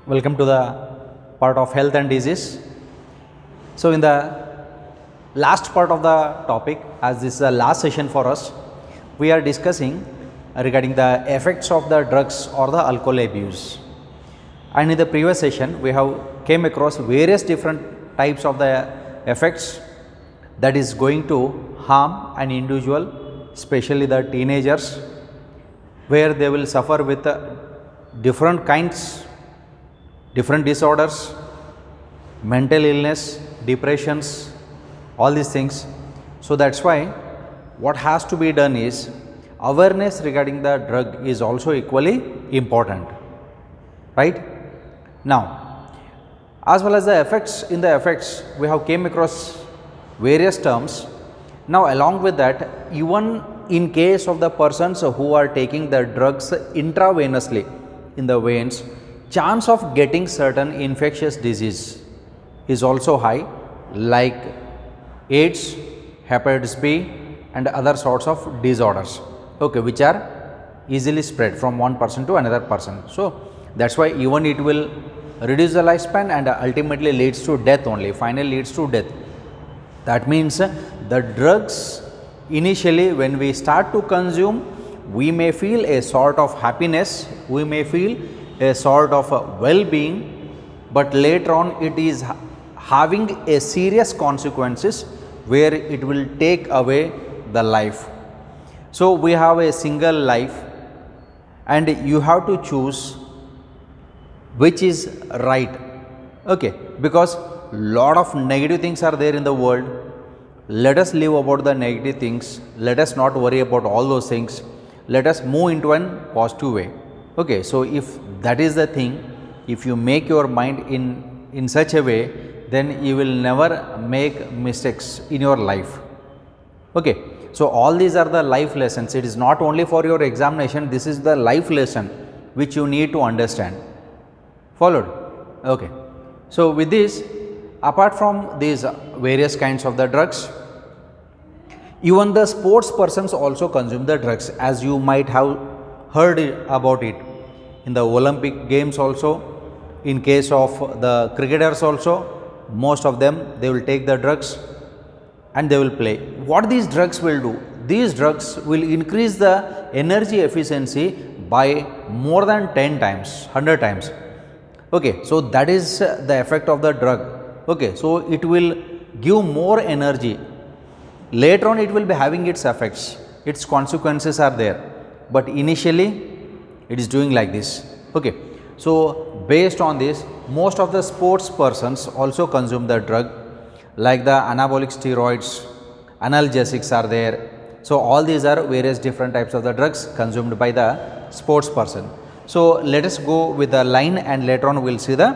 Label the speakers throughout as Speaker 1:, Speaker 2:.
Speaker 1: Welcome to the part of health and disease. So, in the last part of the topic, as this is the last session for us, we are discussing regarding the effects of the drugs or the alcohol abuse. And in the previous session, we have came across various different types of the effects that is going to harm an individual, especially the teenagers, where they will suffer with different kinds, different disorders, mental illness, depressions, all these things. So that's why what has to be done is awareness regarding the drug is also equally important, right? Now, as well as the effects, in the effects we have came across various terms. Now along with that, even in case of the persons who are taking the drugs intravenously in the veins, chance of getting certain infectious disease is also high, like AIDS, hepatitis B and other sorts of disorders, okay, which are easily spread from one person to another person. So that's why even it will reduce the lifespan and ultimately leads to death only, finally leads to death. That means the drugs initially when we start to consume, we may feel a sort of happiness, we may feel a sort of well-being, but later on it is having a serious consequences where it will take away the life. So we have a single life and you have to choose which is right, okay, because lot of negative things are there in the world. Let us live about the negative things, let us not worry about all those things, let us move into a positive way, okay. So if that is the thing, if you make your mind in such a way, then you will never make mistakes in your life, okay. So all these are the life lessons. It is not only for your examination, this is the life lesson which you need to understand. Followed, okay. So with this, apart from these various kinds of the drugs, even the sports persons also consume the drugs, as you might have heard about it in the Olympic games also. In case of the cricketers also, most of them they will take the drugs and they will play. What these drugs will do? These drugs will increase the energy efficiency by more than 10 times, 100 times. Okay, so that is the effect of the drug. Okay, so it will give more energy. Later on it will be having its effects, its consequences are there, but initially it is doing like this, okay. So based on this, most of the sports persons also consume the drug, like the anabolic steroids, analgesics are there. So all these are various different types of the drugs consumed by the sports person. So let us go with the line and later on we will see the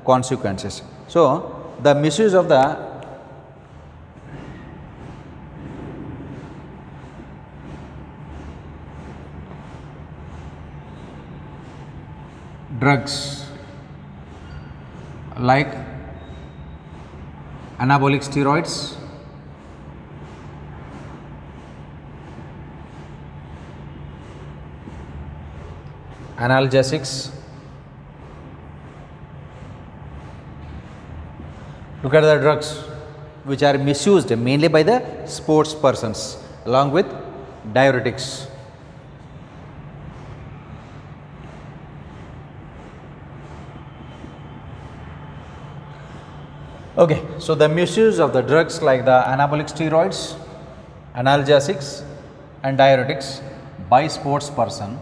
Speaker 1: consequences. So the misuse of the drugs like anabolic steroids, analgesics. Look at the drugs which are misused mainly by the sports persons, along with diuretics. Okay, so the misuse of the drugs like the anabolic steroids, analgesics and diuretics by sports person.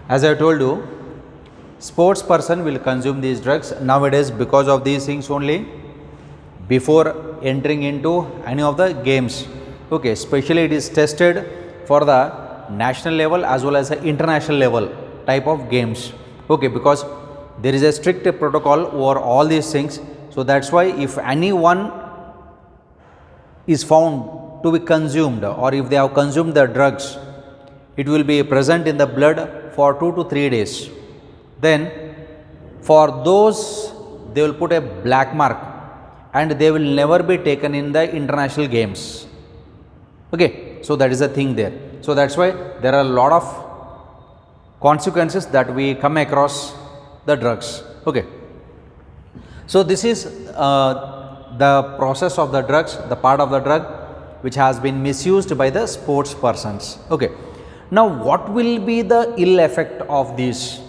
Speaker 1: As I told you, sports person will consume these drugs nowadays because of these things only, before entering into any of the games, okay. Especially it is tested for the national level as well as the international level type of games, okay, because there is a strict protocol over all these things. So that's why if anyone is found to be consumed or if they have consumed the drugs, it will be present in the blood for 2 to 3 days. Then for those they will put a black mark and they will never be taken in the international games, okay. So that is the thing there. So So that's why there are a lot of consequences that we come across the drugs. Okay. So this is the process of the drugs, the part of the drug which has been misused by the sports persons. Okay. Now what will be the ill effect of these?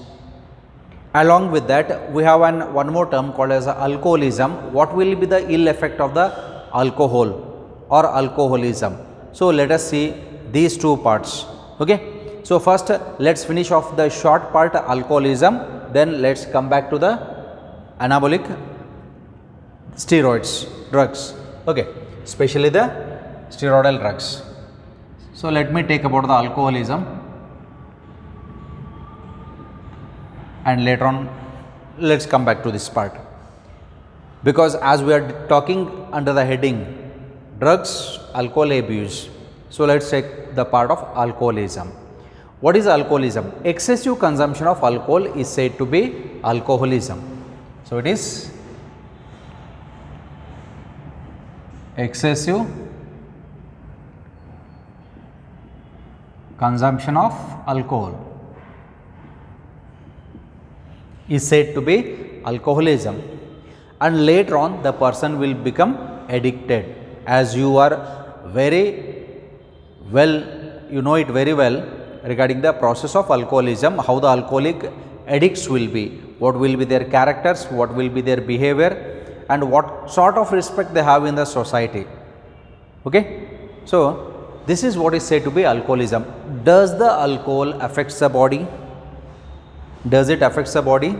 Speaker 1: Along with that, we have one more term called as alcoholism. What will be the ill effect of the alcohol or alcoholism? So let us see these two parts. Okay. So first let's finish off the short part, alcoholism, then let's come back to the anabolic steroids, drugs. Okay. Especially the steroidal drugs. So let me take about the alcoholism, and later on let's come back to this part, because as we are talking under the heading drugs, alcohol abuse. So let's take the part of alcoholism. What is alcoholism? Excessive consumption of alcohol is said to be alcoholism. So it is excessive consumption of alcohol is said to be alcoholism, and later on the person will become addicted. As you are very well, you know it very well regarding the process of alcoholism, how the alcoholic addicts will be, what will be their characters, what will be their behavior, and what sort of respect they have in the society. Okay. So this is what is said to be alcoholism. Does the alcohol affects the body? Does it affects the body?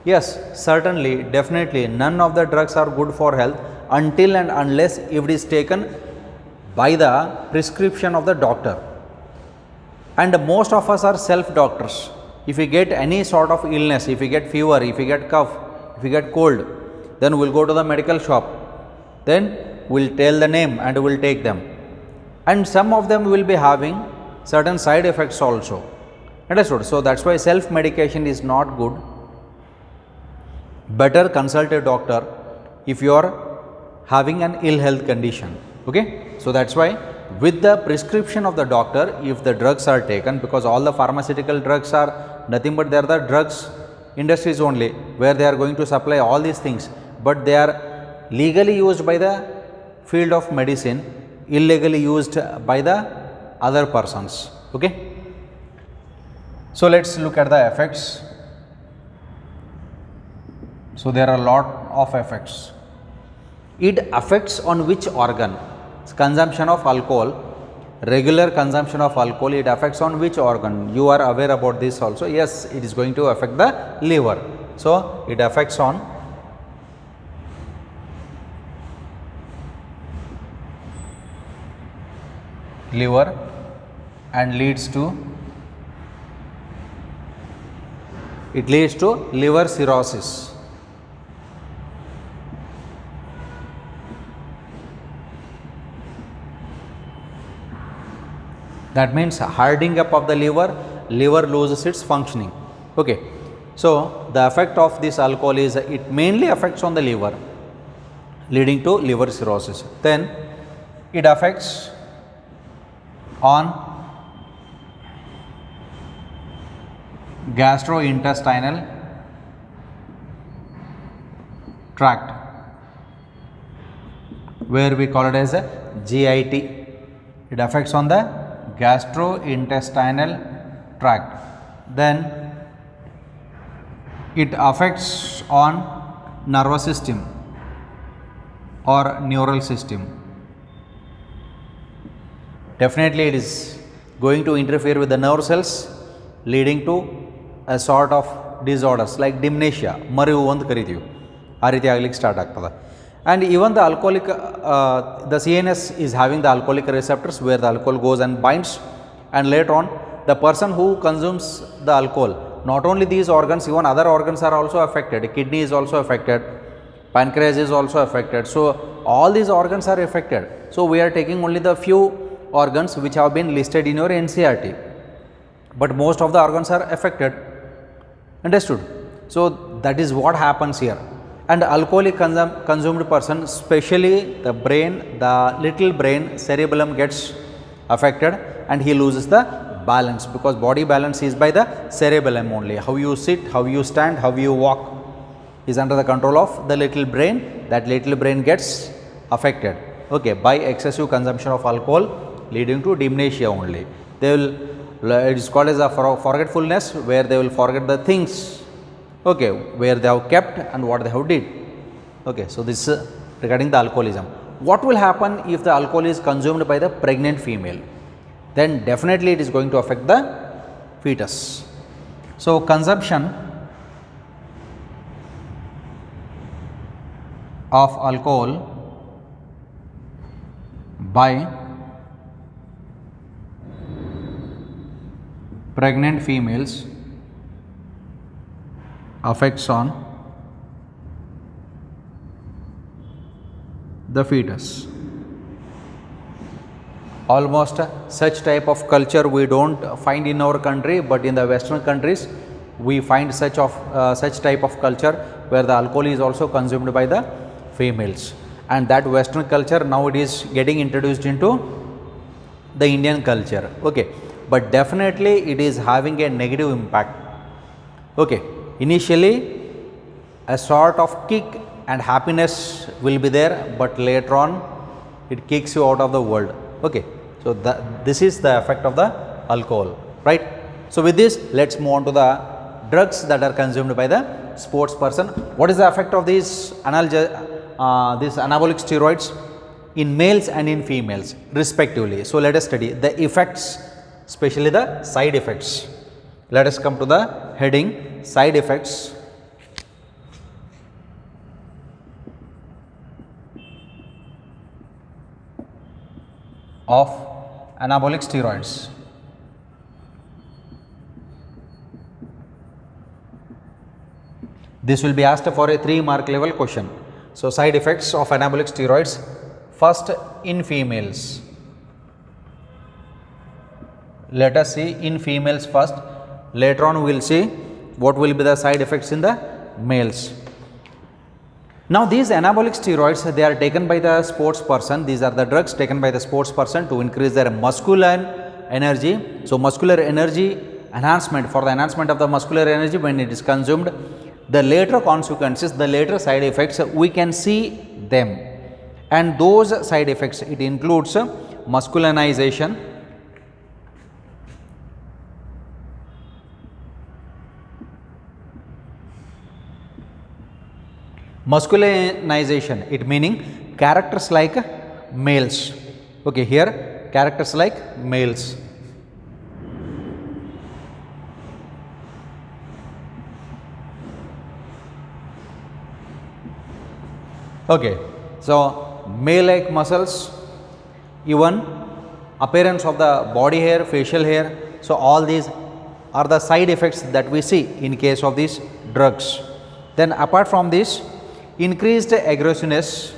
Speaker 1: Yes, certainly, definitely. None of the drugs are good for health until and unless if it is taken by the prescription of the doctor. And most of us are self-doctors. If we get any sort of illness, if we get fever, if we get cough, if we get cold, then we will go to the medical shop. Then we will tell the name and we will take them. And some of them will be having certain side effects also. Understood? So that's why self-medication is not good. Better consult a doctor if you are having an ill health condition. Okay. So that's why with the prescription of the doctor, if the drugs are taken, because all the pharmaceutical drugs are nothing but they are the drugs industries only, where they are going to supply all these things, but they are legally used by the field of medicine, illegally used by the other persons. Okay. So let's look at the effects. So there are a lot of effects. It affects on which organ? Consumption of alcohol, regular consumption of alcohol, it affects on which organ? You are aware about this also. Yes, it is going to affect the liver. So it affects on liver and leads to liver cirrhosis. That means hardening up of the liver loses its functioning. Okay. So the effect of this alcohol is it mainly affects on the liver, leading to liver cirrhosis. Then it affects on gastrointestinal tract, where we call it as a GIT. It affects on the gastrointestinal tract. Then it affects on nervous system or neural system. Definitely it is going to interfere with the nerve cells, leading to a sort of disorders like dementia, ಮರಿವು ಅಂತ ಕರಿತೀವಿ, ಆ ರೀತಿ ಆಗಲಿಕ್ಕೆ start ಆಗ್ತದೆ. And even the alcoholic, the CNS is having the alcoholic receptors where the alcohol goes and binds, and later on the person who consumes the alcohol, not only these organs, even other organs are also affected. Kidney is also affected, pancreas is also affected. So all these organs are affected. So we are taking only the few organs which have been listed in your NCERT, but most of the organs are affected. Understood? So that is what happens here. And alcoholic consumed person, especially the brain, the little brain cerebellum gets affected, and he loses the balance, because body balance is by the cerebellum only. How you sit, how you stand, how you walk is under the control of the little brain. That little brain gets affected, okay, by excessive consumption of alcohol, leading to dementia only. They will, it is called as a forgetfulness, where they will forget the things, okay, where they have kept and what they have did. Okay, so this is regarding the alcoholism. What will happen if the alcohol is consumed by the pregnant female? Then definitely it is going to affect the fetus. So consumption of alcohol by pregnant females affects on the fetus. Almost such type of culture we don't find in our country, but in the Western countries we find such type of culture where the alcohol is also consumed by the females, and that Western culture now it is getting introduced into the Indian culture, okay, but definitely it is having a negative impact. Okay, initially a sort of kick and happiness will be there, but later on it kicks you out of the world. Okay, so this is the effect of the alcohol, right? So with this, let's move on to the drugs that are consumed by the sports person. What is the effect of these anabolic steroids in males and in females respectively? So let us study the effects, especially the side effects. Let us come to the heading side effects of anabolic steroids. This will be asked for a 3-mark level question. So side effects of anabolic steroids, first in females. Let us see in females first, later on we will see what will be the side effects in the males. Now these anabolic steroids, they are taken by the sports person. These are the drugs taken by the sports person to increase their muscular energy. So muscular energy enhancement, for the enhancement of the muscular energy when it is consumed, the later consequences, the later side effects, we can see them, and those side effects, it includes masculinization, it meaning characters like males. Okay, here characters like males. Okay, so male like muscles, even appearance of the body hair, facial hair. So all these are the side effects that we see in case of these drugs. Then apart from this, increased aggressiveness,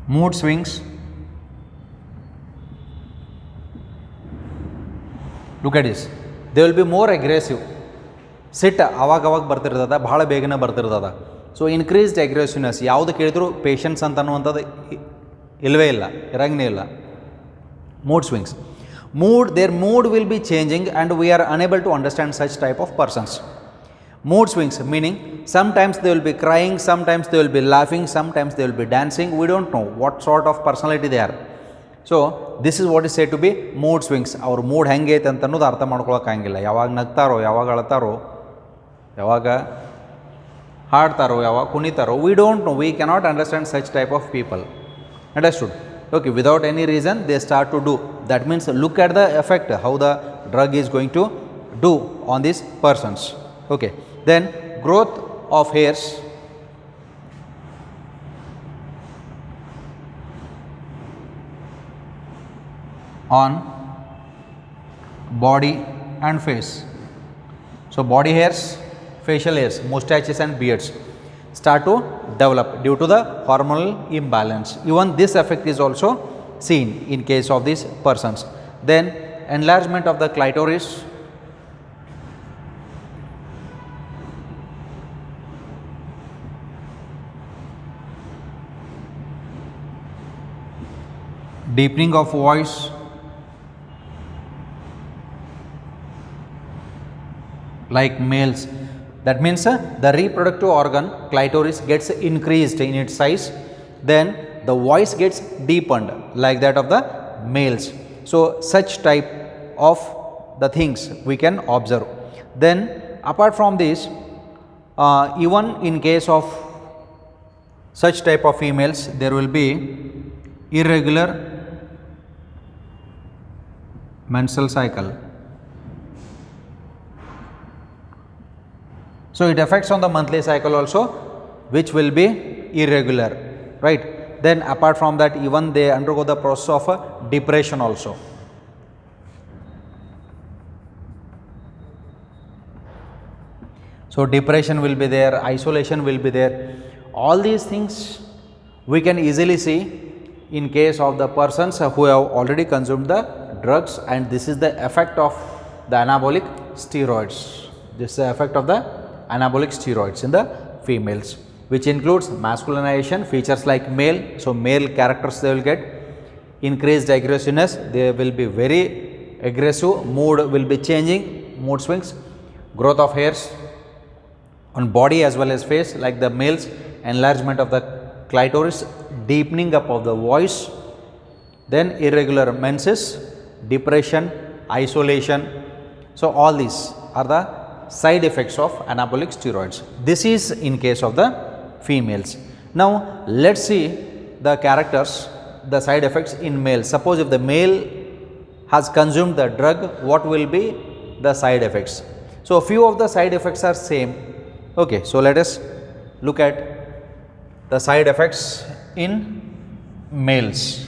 Speaker 1: mood swings. Look at this, they will be more aggressive. ಸಿಟ್ಟು ಆವಾಗ ಬರ್ತಿರ್ತದೆ, ಭಾಳ ಬೇಗನೆ ಬರ್ತಿರ್ತದೆ. So increased aggressiveness, ಯಾವುದು ಕೇಳಿದ್ರು patience ಅಂತ ಅನ್ನುವಂಥದ್ದು ಇಲ್ಲವೇ ಇಲ್ಲ, ಇರಂಗೇ ಇಲ್ಲ. Mood swings, their mood will be changing and we are unable to understand such type of persons. Mood swings meaning sometimes they will be crying, sometimes they will be laughing, sometimes they will be dancing. We don't know what sort of personality they are. So this is what is said to be mood swings. Our mood ಹೆಂಗೆ ಐತೆ ಅಂತ ಅನ್ನೋದು ಅರ್ಥ ಮಾಡ್ಕೊಳಕ್ಕಾಗಿಲ್ಲ. ಯಾವಾಗ ನಗ್ತಾರೋ, ಯಾವಾಗ ಅಳ್ತಾರೋ, ಯಾವಾಗ ಹಾಡ್ತಾರೋ, ಯಾವಾಗ ಕುಣಿತಾರೋ, we don't know, we cannot understand such type of people. Understood? Okay, without any reason they start to do. That means look at the effect, how the drug is going to do on these persons. Okay, then growth of hairs, on body and face. So body hairs, facial hairs, mustaches and beards start to develop due to the hormonal imbalance. Even this effect is also seen in case of these persons. Then enlargement of the clitoris, deepening of voice, like males. That means the reproductive organ clitoris gets increased in its size, then the voice gets deepened like that of the males. So such type of the things we can observe. Then apart from this, even in case of such type of females, there will be irregular menstrual cycle. So it affects on the monthly cycle also, which will be irregular, right? Then apart from that, even they undergo the process of depression also. So depression will be there, isolation will be there. All these things we can easily see in case of the persons who have already consumed the drugs, and this is the effect of the anabolic steroids. This is the effect of the anabolic steroids in the females, which includes masculinization, features like male. So male characters they will get, increased aggressiveness, they will be very aggressive, mood will be changing, mood swings, growth of hairs on body as well as face like the males, enlargement of the clitoris, deepening up of the voice, then irregular menses, depression, isolation. So all these are the side effects of anabolic steroids. This is in case of the females. Now let's see the characters, the side effects in male. Suppose if the male has consumed the drug, what will be the side effects? So a few of the side effects are same. Okay, so let us look at the side effects in males.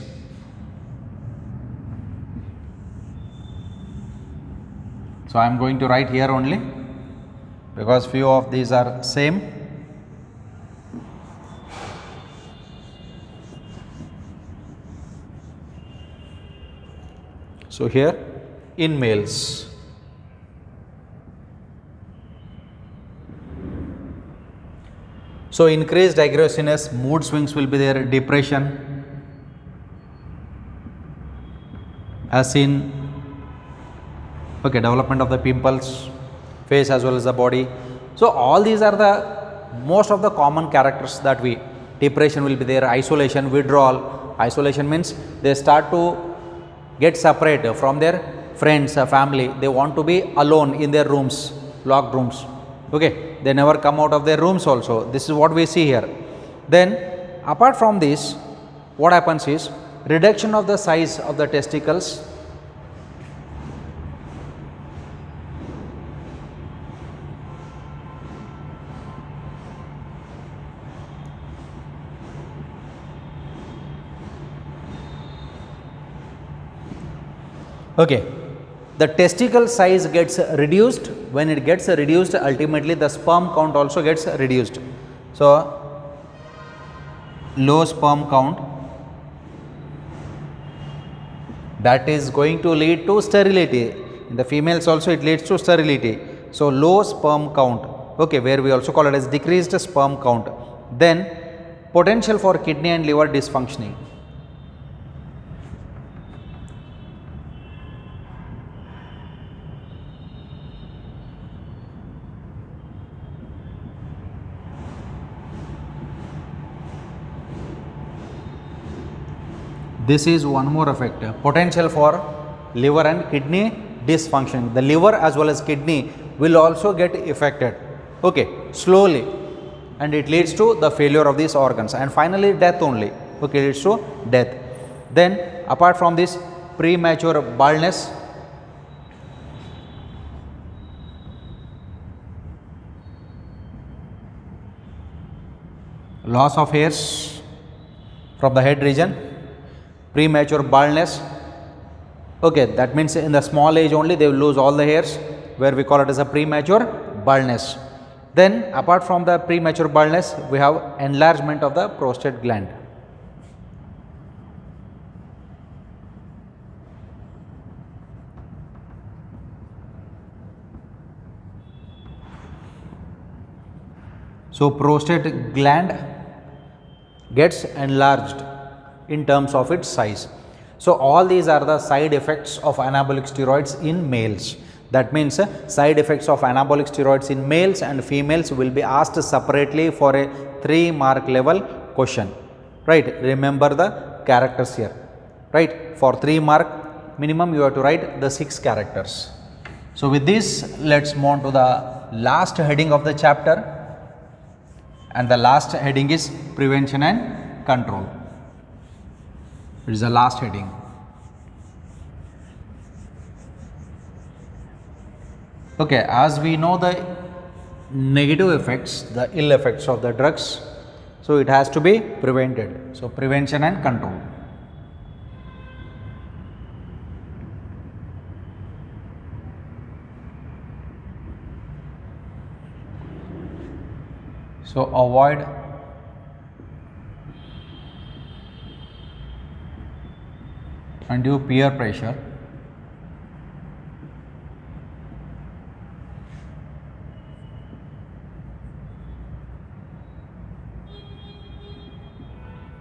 Speaker 1: So I am going to write here only because few of these are same. So here in males. So increased aggressiveness, mood swings will be there, depression, as in development of the pimples, face as well as the body. So all these are the most of the common characters that we, depression will be there, isolation, withdrawal. Isolation means they start to get separate from their friends, family. They want to be alone in their rooms, locked rooms. Okay, they never come out of their rooms also. This is what we see here. Then apart from this, what happens is reduction of the size of the testicles, the testicle size gets reduced. When it gets reduced, ultimately the sperm count also gets reduced. So low sperm count, that is going to lead to sterility. In the females also it leads to sterility. So low sperm count, where we also call it as decreased sperm count. Then potential for kidney and liver dysfunctioning. This is one more effect, potential for liver and kidney dysfunction. The liver as well as kidney will also get affected, slowly, and it leads to the failure of these organs and finally death only, leads to death. Then apart from this, premature baldness, loss of hairs from the head region, premature baldness. That means in the small age only they will lose all the hairs, where we call it as a premature baldness. Then apart from the premature baldness, we have enlargement of the prostate gland. So prostate gland gets enlarged in terms of its size. So all these are the side effects of anabolic steroids in males. That means side effects of anabolic steroids in males and females will be asked separately for a 3-mark level question, right? Remember the characters here, right? For 3-mark minimum you have to write the 6 characters. So with this, let's move on to the last heading of the chapter, and the last heading is prevention and control. It is the last heading. Okay, as we know the negative effects, the ill effects of the drugs, so it has to be prevented. So prevention and control. So avoid undue peer pressure,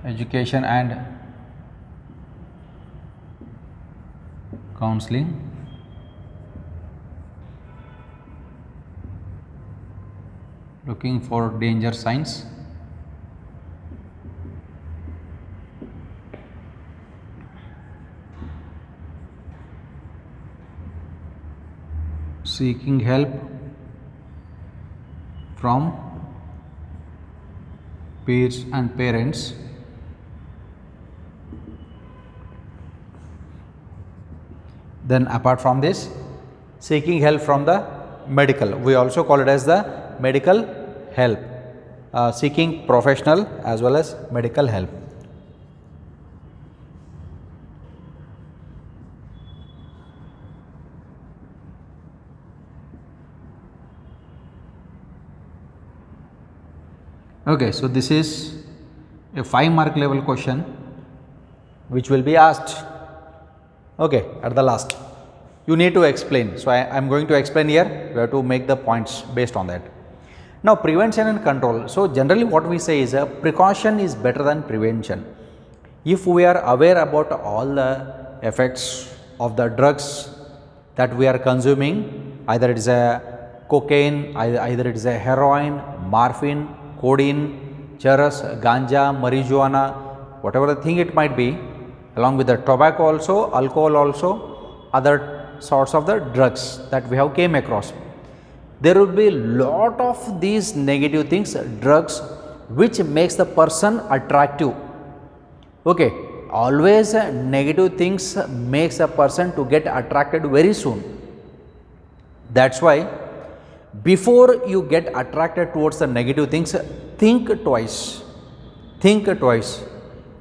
Speaker 1: education and counseling, looking for danger signs, seeking help from peers and parents, then apart from this, seeking help from the medical, we also call it as the medical help, seeking professional as well as medical help. Okay, so this is a 5-mark level question which will be asked, okay, at the last. You need to explain. So I am going to explain here, you have to make the points based on that. Now prevention and control. So generally what we say is precaution is better than prevention. If we are aware about all the effects of the drugs that we are consuming, either it is a cocaine, either it is a heroin, morphine, codeine, charas, ganja, marijuana, whatever the thing it might be, along with the tobacco also, alcohol also, other sorts of the drugs that we have came across. There will be lot of these negative things, drugs, which makes the person attractive. Okay, always negative things makes a person to get attracted very soon. That's why before you get attracted towards the negative things, think twice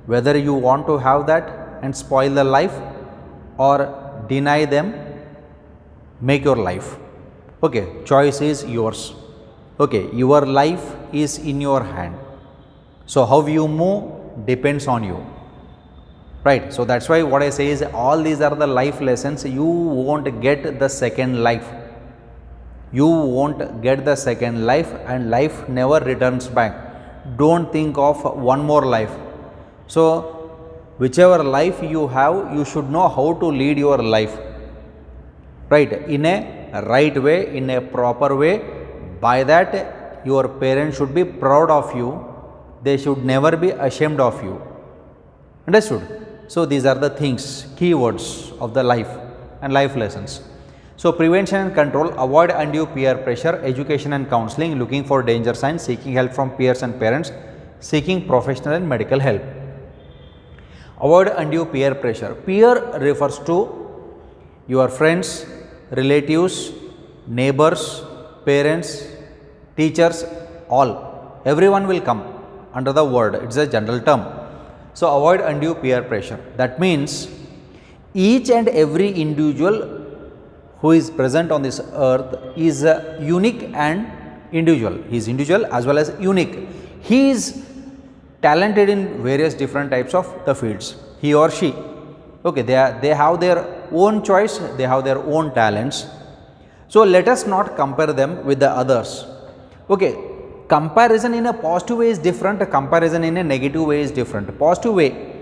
Speaker 1: whether you want to have that and spoil the life or deny them, make your life. Okay, choice is yours. Okay, your life is in your hand. So how you move depends on you, right? So that's why what I say is all these are the life lessons. You won't get the second life. You won't get the second life, and life never returns back. Don't think of one more life. So whichever life you have, you should know how to lead your life, right? In a right way, in a proper way. By that your parents should be proud of you. They should never be ashamed of you. Understood? So these are the things, keywords of the life and life lessons. So prevention and control, avoid undue peer pressure, education and counseling, looking for danger signs, seeking help from peers and parents, seeking professional and medical help. Avoid undue peer pressure. Peer refers to your friends, relatives, neighbors, parents, teachers, all. Everyone will come under the word. It's a general term. So avoid undue peer pressure. That means each and every individual who is present on this earth is unique and individual. He is individual as well as unique. He is talented in various different types of the fields, he or she. Okay, they have their own choice, they have their own talents. So let us not compare them with the others. Okay, comparison in a positive way is different, comparison in a negative way is different. Positive way,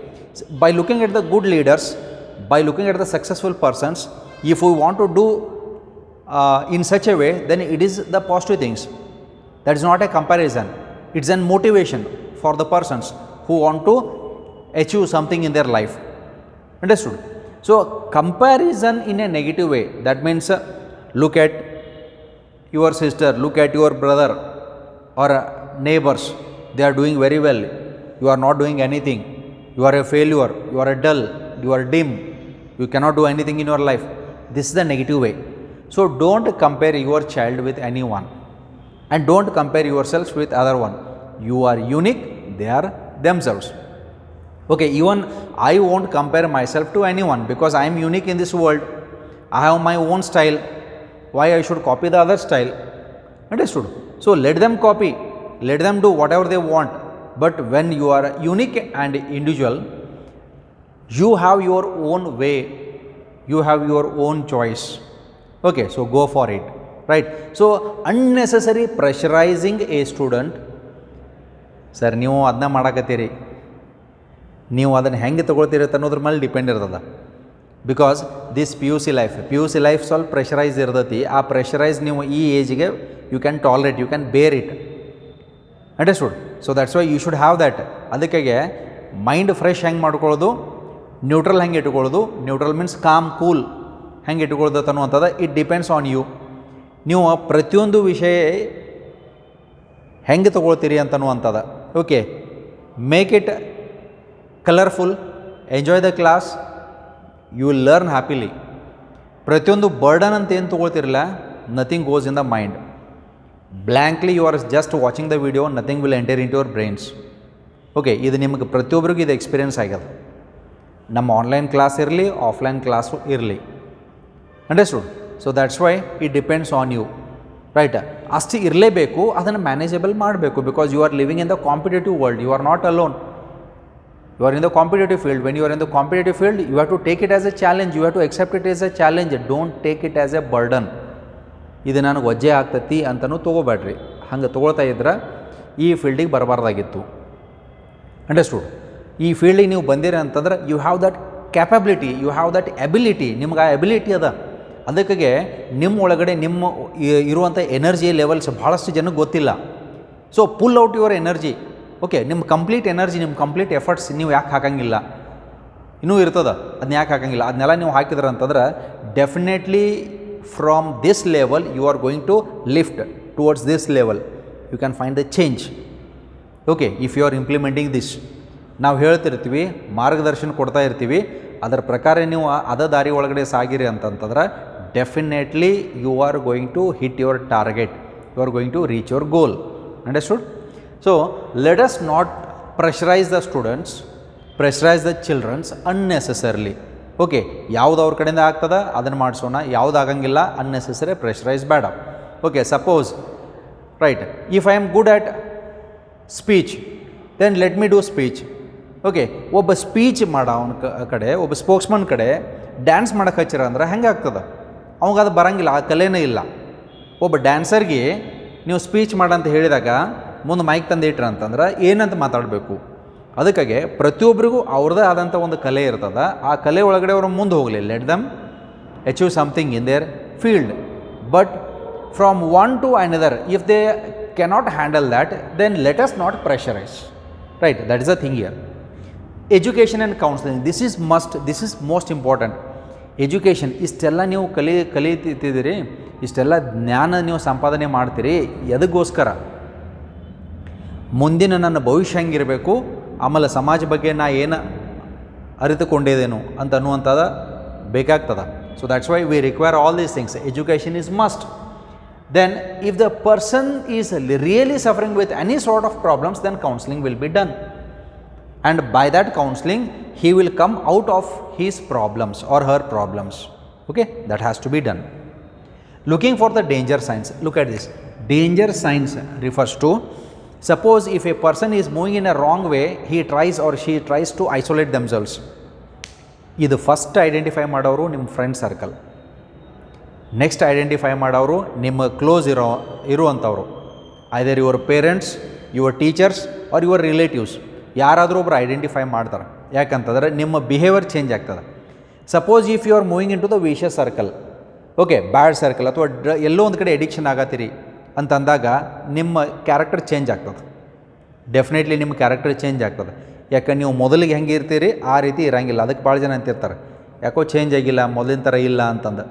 Speaker 1: By looking at the good leaders, by looking at the successful persons, if we want to do in such a way, then it is the positive things. That is not a comparison, it is a motivation for the persons who want to achieve something in their life. Understood? So comparison in a negative way, that means look at your sister, look at your brother or neighbors, they are doing very well, you are not doing anything, you are a failure, you are a dull, you are dim, you cannot do anything in your life. This is the negative way. So don't compare your child with anyone, and don't compare yourselves with other one. You are unique, they are themselves. Okay, even I won't compare myself to anyone because I am unique in this world. I have my own style. Why I should copy the other style? Understood? So let them copy, let them do whatever they want. But when you are unique and individual, you have your own way, you have your own choice. Okay, so go for it, right? So unnecessary pressurizing a student, sir ನೀವು ಅದನ್ನ ಮಾಡಕತ್ತೀರಿ, ನೀವು ಅದನ್ನು ಹೆಂಗೆ ತೊಗೊಳ್ತೀರಿ ಅನ್ನೋದ್ರ ಮೇಲೆ depend ಇರ್ತದೆ. Because this P U C life ಸ್ವಲ್ಪ pressurise ಇರ್ತೈತಿ. ಆ ಪ್ರೆಷರೈಸ್ ನೀವು ಈ ಏಜಿಗೆ you can tolerate, you can bear it. Understood? So that's why you should have that. ಅದಕ್ಕಾಗೆ ಮೈಂಡ್ ಫ್ರೆಶ್ ಹೆಂಗೆ ಮಾಡ್ಕೊಳ್ಳೋದು, ನ್ಯೂಟ್ರಲ್ ಹೆಂಗೆ ಇಟ್ಕೊಳ್ಳೋದು, ನ್ಯೂಟ್ರಲ್ ಮೀನ್ಸ್ ಕಾಮ್ ಕೂಲ್ ಹೆಂಗೆ ಇಟ್ಕೊಳ್ಳೋದು ಅನ್ನುವಂಥದ್ದು ಇಟ್ ಡಿಪೆಂಡ್ಸ್ ಆನ್ ಯು. ನೀವು ಪ್ರತಿಯೊಂದು ವಿಷಯ ಹೆಂಗೆ ತೊಗೊಳ್ತೀರಿ ಅಂತನ್ನುವಂಥದ್ದು. Okay, make it colourful, enjoy the class, you will learn happily. ಪ್ರತಿಯೊಂದು ಬರ್ಡನ್ ಅಂತ ಏನು ತೊಗೊಳ್ತಿರಲ್ಲ, nothing goes in the mind. Blankly you are just watching the video, nothing will enter into your brains. Okay, ಇದು ನಿಮಗೆ ಪ್ರತಿಯೊಬ್ಬರಿಗೂ ಇದು experience ಆಗ್ಯದ. ನಮ್ಮ ಆನ್ಲೈನ್ ಕ್ಲಾಸ್ ಇರಲಿ, ಆಫ್ಲೈನ್ ಕ್ಲಾಸು ಇರಲಿ. Understood? So that's why it depends on you, right? ಅಷ್ಟು ಇರಲೇಬೇಕು, ಅದನ್ನು ಮ್ಯಾನೇಜಬಲ್ ಮಾಡಬೇಕು. Because you are living in the competitive world, you are not alone, you are in the competitive field. When you are in the competitive field, you have to take it as a challenge, you have to accept it as a challenge, don't take it as a burden. ಇದು ನನಗೆ ವಜ್ಜೆ ಆಗ್ತತಿ ಅಂತಲೂ ತೊಗೋಬೇಡ್ರಿ. ಹಂಗೆ ತೊಗೊಳ್ತಾ ಇದ್ರೆ ಈ ಫೀಲ್ಡಿಗೆ ಬರಬಾರ್ದಾಗಿತ್ತು. Understood? ಈ ಫೀಲ್ಡಿಗೆ ನೀವು ಬಂದಿರಿ ಅಂತಂದ್ರೆ you have that capability, you have that ability. ನಿಮ್ಗೆ ಆ ಎಬಿಲಿಟಿ ಅದ. ಅದಕ್ಕೆ ನಿಮ್ಮ ಒಳಗಡೆ ನಿಮ್ಮ ಇರುವಂಥ ಎನರ್ಜಿ ಲೆವೆಲ್ಸ್ ಭಾಳಷ್ಟು ಜನಕ್ಕೆ ಗೊತ್ತಿಲ್ಲ. So pull out your energy. Okay, ನಿಮ್ಮ ಕಂಪ್ಲೀಟ್ ಎನರ್ಜಿ, ನಿಮ್ಮ ಕಂಪ್ಲೀಟ್ ಎಫರ್ಟ್ಸ್ ನೀವು ಯಾಕೆ ಹಾಕಂಗಿಲ್ಲ? ಇನ್ನೂ ಇರ್ತದೆ, ಅದನ್ನ ಯಾಕೆ ಹಾಕಂಗಿಲ್ಲ? ಅದನ್ನೆಲ್ಲ ನೀವು ಹಾಕಿದ್ರೆ ಅಂತಂದ್ರೆ definitely from this level you are going to lift towards this level. You can find the change. Okay, if you are implementing this. ನಾವು ಹೇಳ್ತಿರ್ತೀವಿ, ಮಾರ್ಗದರ್ಶನ ಕೊಡ್ತಾ ಇರ್ತೀವಿ, ಅದರ ಪ್ರಕಾರ ನೀವು ಅದ ದಾರಿ ಒಳಗಡೆ ಸಾಗಿರಿ ಅಂತಂತಂದ್ರೆ definitely you are going to hit your target, you are going to reach your goal. Understood? So let us not pressurize the students, pressurize the children unnecessarily. Okay, ಯಾವುದು ಅವ್ರ ಕಡೆಯಿಂದ ಆಗ್ತದೆ ಅದನ್ನು ಮಾಡಿಸೋಣ, ಯಾವುದು ಆಗಂಗಿಲ್ಲ ಅನ್ನೆಸೆಸರಿ ಪ್ರೆಷರೈಸ್ ಬೇಡ. Okay, suppose right, if I am good at speech then let me do speech. Okay, ಒಬ್ಬ ಸ್ಪೀಚ್ ಮಾಡೋ ಅವನ ಕಡೆ, ಒಬ್ಬ ಸ್ಪೋಕ್ಸ್ಮನ್ ಕಡೆ ಡ್ಯಾನ್ಸ್ ಮಾಡೋಕೆ ಹಚ್ಚಿರ ಅಂದ್ರೆ ಹೆಂಗೆ ಆಗ್ತದೆ? ಅವಾಗ ಅದು ಬರೋಂಗಿಲ್ಲ, ಆ ಕಲೆನೇ ಇಲ್ಲ. ಒಬ್ಬ ಡ್ಯಾನ್ಸರ್ಗೆ ನೀವು ಸ್ಪೀಚ್ ಮಾಡಂತ ಹೇಳಿದಾಗ ಮುಂದೆ ಮೈಕ್ ತಂದು ಇಟ್ರ ಅಂತಂದ್ರೆ ಏನಂತ ಮಾತಾಡಬೇಕು? ಅದಕ್ಕಾಗೆ ಪ್ರತಿಯೊಬ್ಬರಿಗೂ ಅವ್ರದ್ದೇ ಆದಂಥ ಒಂದು ಕಲೆ ಇರ್ತದೆ. ಆ ಕಲೆ ಒಳಗಡೆ ಅವರು ಮುಂದೆ ಹೋಗಲಿ, let them achieve something in their field. But from one to another, if they cannot handle that, then let us not pressurize. Right, that is the thing here. Education and counselling, this is must, this is most important. Education, ಇಷ್ಟೆಲ್ಲ ನೀವು ಕಲಿತಿದ್ದೀರಿ, ಇಷ್ಟೆಲ್ಲ ಜ್ಞಾನ ನೀವು ಸಂಪಾದನೆ ಮಾಡ್ತೀರಿ, ಎದಕ್ಕೋಸ್ಕರ? ಮುಂದಿನ ನನ್ನ ಭವಿಷ್ಯ ಹೆಂಗಿರಬೇಕು, ಆಮೇಲೆ ಸಮಾಜ ಬಗ್ಗೆ ನಾ ಏನು ಅರಿತುಕೊಂಡಿದ್ದೇನು ಅಂತ ಅನ್ನುವಂಥದ್ದು ಬೇಕಾಗ್ತದೆ. So that's why we require all these things. Education is must. Then if the person is really suffering with any sort of problems, then counselling will be done. And by that counselling he will come out of his problems or her problems. Okay, that has to be done. Looking for the danger signs. Look at this. Danger signs refers to, suppose if a person is moving in a wrong way, he tries or she tries to isolate themselves. ಇದು first identify ಮಾಡೋರು ನಿಮ್ಮ friend circle. Next identify ಮಾಡೋರು ನಿಮ್ಮ close ಇರುವಂಥವ್ರು, either your parents, your teachers or your relatives. ಯಾರಾದರೂ ಒಬ್ರು identify ಮಾಡ್ತಾರೆ. ಯಾಕಂತಂದರೆ ನಿಮ್ಮ ಬಿಹೇವಿಯರ್ ಚೇಂಜ್ ಆಗ್ತದೆ. Suppose if you are moving into the vicious circle, okay, bad circle ಅಥವಾ ಎಲ್ಲೋ ಒಂದು ಕಡೆ ಎಡಿಕ್ಷನ್ ಆಗತ್ತೀರಿ ಅಂತಂದಾಗ ನಿಮ್ಮ ಕ್ಯಾರೆಕ್ಟರ್ ಚೇಂಜ್ ಆಗ್ತದೆ. ಡೆಫಿನೆಟ್ಲಿ ನಿಮ್ಮ ಕ್ಯಾರೆಕ್ಟರ್ ಚೇಂಜ್ ಆಗ್ತದೆ. ಯಾಕೆ ನೀವು ಮೊದಲಿಗೆ ಹೆಂಗೆ ಇರ್ತೀರಿ ಆ ರೀತಿ ಇರೋಂಗಿಲ್ಲ. ಅದಕ್ಕೆ ಭಾಳ ಜನ ಅಂತಿರ್ತಾರೆ ಯಾಕೋ ಚೇಂಜ್ ಆಗಿಲ್ಲ, ಮೊದಲಿನ ಥರ ಇಲ್ಲ ಅಂತಂದು.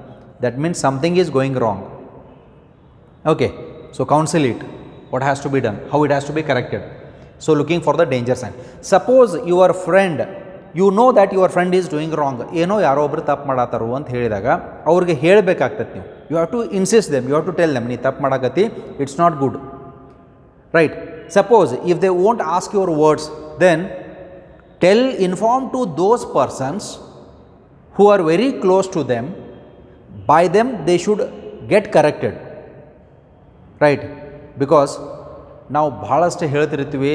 Speaker 1: That means something is going wrong. Okay, so counsel it, what has to be done, how it has to be corrected. So looking for the danger sign. Suppose your friend, you know that your friend is doing wrong, ಏನೋ ಯಾರೋ ಒಬ್ರು ತಪ್ಪು ಮಾಡತ್ತಾರು ಅಂತ ಹೇಳಿದಾಗ ಅವ್ರಿಗೆ ಹೇಳಬೇಕಾಗ್ತದೆ. ನೀವು you have to insist them, you have to tell them, ನೀ ತಪ್ಪು ಮಾಡಕತ್ತಿ, it's not good, right. Suppose if they won't ask your words, then inform to those persons who are very close to them, by them they should get corrected, right? Because ನಾವು ಭಾಳಷ್ಟು ಹೇಳ್ತಿರ್ತೀವಿ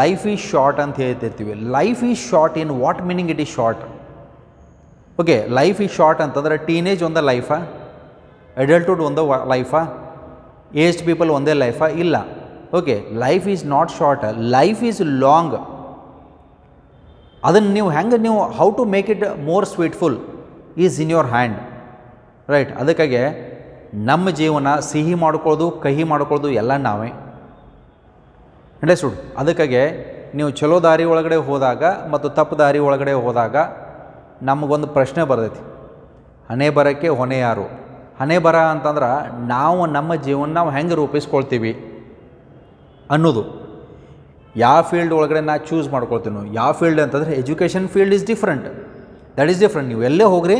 Speaker 1: life is short ಅಂತ ಹೇಳ್ತಿರ್ತೀವಿ. Life is short in what meaning it is short? Okay, life is short ಅಂತಂದರೆ teenage ಒಂದೇ ಲೈಫಾ, adulthood ಒಂದೇ ಲೈಫಾ, aged people ಒಂದೇ ಲೈಫಾ? ಇಲ್ಲ. Okay, life is not short, life is long. ಅದನ್ನು ನೀವು ಹೆಂಗೆ ನೀವು how to make it more sweetful is in your hand, right. ಅದಕ್ಕಾಗೆ ನಮ್ಮ ಜೀವನ ಸಿಹಿ ಮಾಡ್ಕೊಳ್ಳೋದು ಕಹಿ ಮಾಡ್ಕೊಳ್ಳೋದು ಎಲ್ಲ ನಾವೇ, ಅಂಡರ್ಸ್ಟುಡ್. ಅದಕ್ಕಾಗೆ ನೀವು ಚಲೋ ದಾರಿ ಒಳಗಡೆ ಹೋದಾಗ ಮತ್ತು ತಪ್ಪು ದಾರಿ ಒಳಗಡೆ ಹೋದಾಗ ನಮಗೊಂದು ಪ್ರಶ್ನೆ ಬರ್ತೈತಿ, ಹಣೆ ಬರೋಕ್ಕೆ ಹೊಣೆ ಯಾರು? ಹಣೆ ಬರ ಅಂತಂದ್ರೆ ನಾವು ನಮ್ಮ ಜೀವನ ನಾವು ಹೆಂಗೆ ರೂಪಿಸ್ಕೊಳ್ತೀವಿ ಅನ್ನೋದು. ಯಾವ ಫೀಲ್ಡ್ ಒಳಗಡೆ ನಾ ಚೂಸ್ ಮಾಡ್ಕೊಳ್ತೀನಿ, ಯಾವ ಫೀಲ್ಡ್ ಅಂತಂದರೆ education field is different, that is different. ನೀವು ಎಲ್ಲೇ ಹೋಗ್ರಿ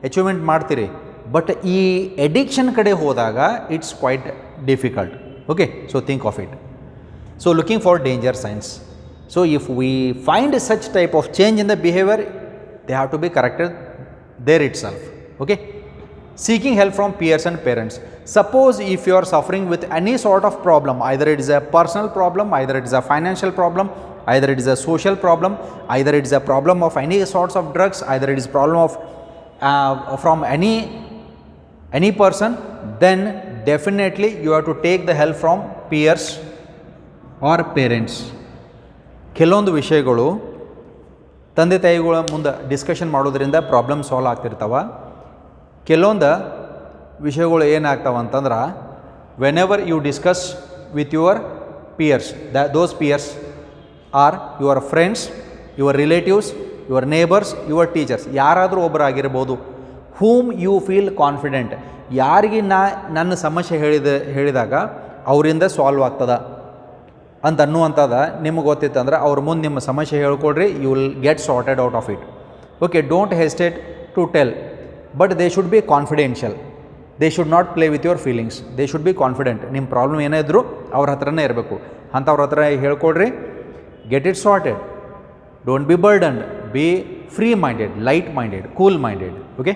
Speaker 1: ಅಚೀವ್ಮೆಂಟ್ ಮಾಡ್ತೀರಿ. ಬಟ್ ಈ ಎಡಿಕ್ಷನ್ ಕಡೆ ಹೋದಾಗ it's quite difficult. Okay, so think of it. So looking for danger signs. So if we find such type of change in the behaviour, they have to be corrected there itself. Okay, seeking help from peers and parents. Suppose if you are suffering with any sort of problem, either it is a personal problem, either it is a financial problem, either it is a social problem, either it is a problem of any sorts of drugs, either it is problem of from any person, then definitely you have to take the help from peers or parents. ಕೆಲವೊಂದು ವಿಷಯಗಳು ತಂದೆ ತಾಯಿಗಳ ಮುಂದೆ discussion ಮಾಡೋದ್ರಿಂದ problem solve ಆಗ್ತಿರ್ತಾವ. ಕೆಲವೊಂದು ವಿಷಯಗಳು ಏನಾಗ್ತಾವ ಅಂತಂದ್ರೆ whenever you discuss with your peers, those peers are your friends, your relatives, your neighbors, your teachers, ಯಾರಾದರೂ ಒಬ್ಬರು ಆಗಿರ್ಬೋದು. whom you feel confident, ಯಾರಿಗೆ ನನ್ನ ಸಮಸ್ಯೆ ಹೇಳಿದಾಗ ಅವರಿಂದ ಸಾಲ್ವ್ ಆಗ್ತದ ಅಂತ ಅನ್ನುವಂಥದ್ದು ನಿಮಗೆ ಗೊತ್ತಿತ್ತಂದ್ರೆ ಅವ್ರ ಮುಂದೆ ನಿಮ್ಮ ಸಮಸ್ಯೆ ಹೇಳ್ಕೊಡ್ರಿ, you will get sorted out of it. Okay, don't hesitate to tell, but they should be confidential. They should not play with your feelings, they should be confident. ನಿಮ್ಮ ಪ್ರಾಬ್ಲಮ್ ಏನೇ ಇದ್ದರೂ ಅವ್ರ ಹತ್ರನೇ ಇರಬೇಕು. ಅಂಥವ್ರ ಹತ್ರ ಹೇಳ್ಕೊಡ್ರಿ, get it sorted. Don't be burdened, be free minded, light minded, cool minded. Okay,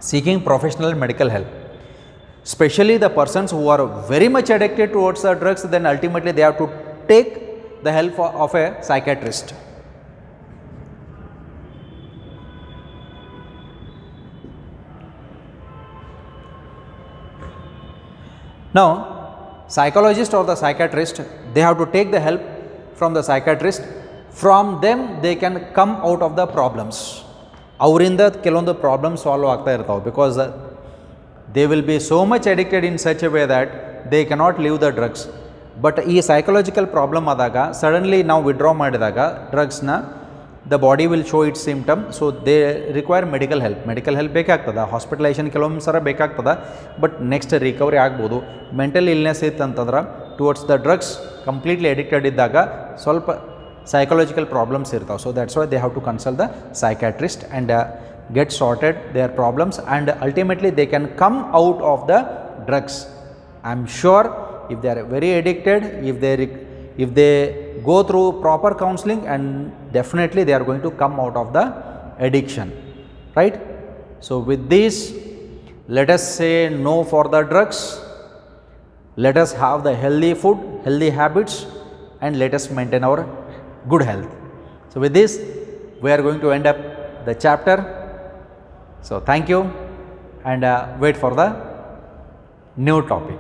Speaker 1: seeking professional medical help, especially the persons who are very much addicted towards the drugs, then ultimately they have to take the help of a psychiatrist. Now psychologist or the psychiatrist, they have to take the help from the psychiatrist. From them they can come out of the problems. ಅವರಿಂದ ಕೆಲವೊಂದು problem solve ಆಗ್ತಾ ಇರ್ತಾವೆ. Because they will be so much addicted in such a way that they cannot leave the drugs. But ಈ psychological problem ಆದಾಗ suddenly ನಾವು withdraw ಮಾಡಿದಾಗ ಡ್ರಗ್ಸ್ನ, the body will show its symptom. So they require medical help. Medical help ಬೇಕಾಗ್ತದೆ, hospitalisation ಕೆಲವೊಂದು ಸಲ ಬೇಕಾಗ್ತದೆ, but next recovery ಆಗ್ಬೋದು. ಮೆಂಟಲ್ ಇಲ್ನೆಸ್ ಇತ್ತಂತಂದ್ರೆ towards the drugs completely addicted ಇದ್ದಾಗ ಸ್ವಲ್ಪ psychological problems irtav. So that's why they have to consult the psychiatrist and get sorted their problems, and ultimately they can come out of the drugs. I'm sure if they are very addicted, if they go through proper counseling, and definitely they are going to come out of the addiction, right? So with this, let us say no for the drugs, let us have the healthy food, healthy habits, and let us maintain our good health. So with this, we are going to end up the chapter. So thank you, and wait for the new topic.